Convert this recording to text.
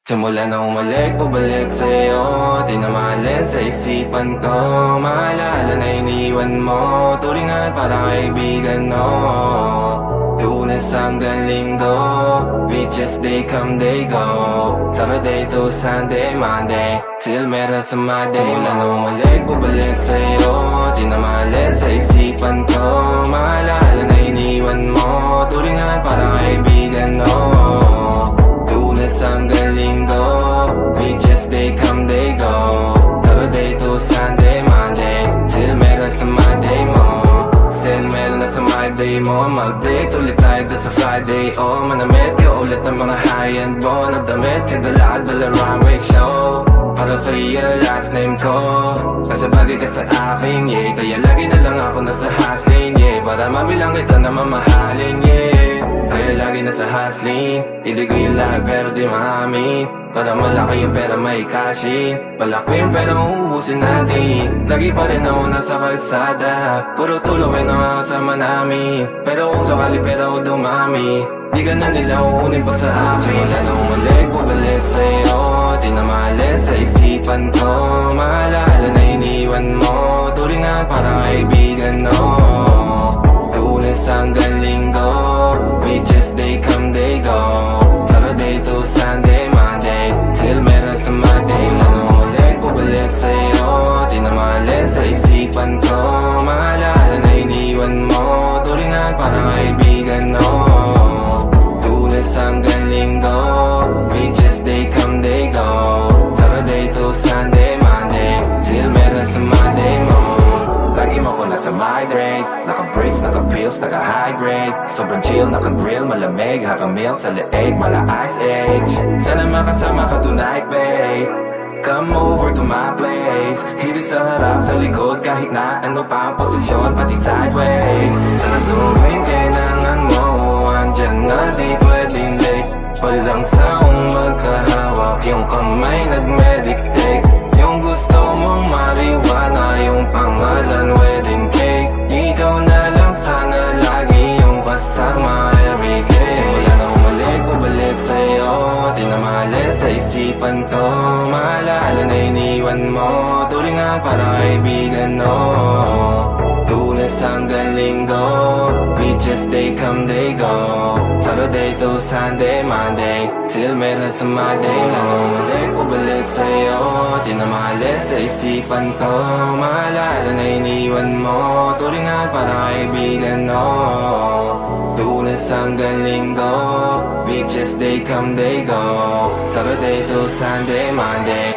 Simula na umalik, pabalik sa'yo, di na maalis sa isipan ko. Maalala na iniwan mo, turingan parang kaibigan, no. Lunes hanggang Linggo, beaches day come day go. Saturday to Sunday, Monday, till meron sa Monday. Simula na umalik, pabalik sa'yo, di na maalis sa isipan ko. Maalala na iniwan mo, turingan parang kaibigan, no. Lunes hanggang Linggo, beaches day come day go. Saturday to Sunday, Monday, till meron sa Monday mo. Sale meron na sa Monday mo. Mag-date ulit tayo doon sa Friday. Oh, manamit ka ulit ng mga high-end mo. Nadamit ka dalakad bala runway show. Para sa iyo last name ko, kasi bagay ka sa akin, yeah. Kaya lagi na lang ako nasa hustling, yeah. Para mabilang kita na mamahalin, yeah. Kaya lagi nasa hustling, hindi ko yung lahat pero di maamin. Para malaki yung pera may cashin, palaki yung pera uubusin natin. Lagi pa rin ako nasa kalsada, puro tulawin ang kasama namin. Pero kung sakali pera ko dumami, di ka na nila uunin pa sa akin. Wala na umalik, pabalik sa'yo, di na maalis sa isipan ko. Maalala na iniwan mo, turingan parang kaibigan, no. Lunes hanggang Linggo, beaches day come day go. Saturday to Sunday, Monday, till meron sa Monday. Wala na umalik, pabalik sa'yo, di na maalis sa isipan ko. Maalala na iniwan mo, turingan parang kaibigan, no. Lunes hanggang Linggo, beaches day come day go. Saturday to Sunday, Monday, till meron sa Monday mo. Lagi mo ko nasa migrate, naka-breaks, naka-pills, naka-high grade. Sobrang chill, naka-grill, malamig, half a meal sa leeg, mala ice age. Sana makasama ka tonight, babe. Come over to my place. Hirit sa harap, sa likod, kahit na ano pa ang posisyon, pati sideways. Sa tuwing kailangan mo, andyan na di pwedeng late. Walang saong magkahawak, yung kamay nag-meditate. Yung gusto mong mariwana, yung pangalan wedding cake. Ikaw na lang sana lagi yung kasama everyday. Simula na umalik, pabalik sa'yo, di na maalis sa isipan ko. Maalala na iniwan mo, turingan parang kaibigan, no. Lunes hanggang Linggo, beaches day come day go. Saturday to Sunday, Monday, till meron sa Monday. Wala na umalik, pabalik sa'yo, di na maalis sa isipan ko. Maalala na iniwan mo, turingan parang kaibigan, no. Lunes hanggang Linggo, beaches day come day go. Saturday to Sunday, Monday,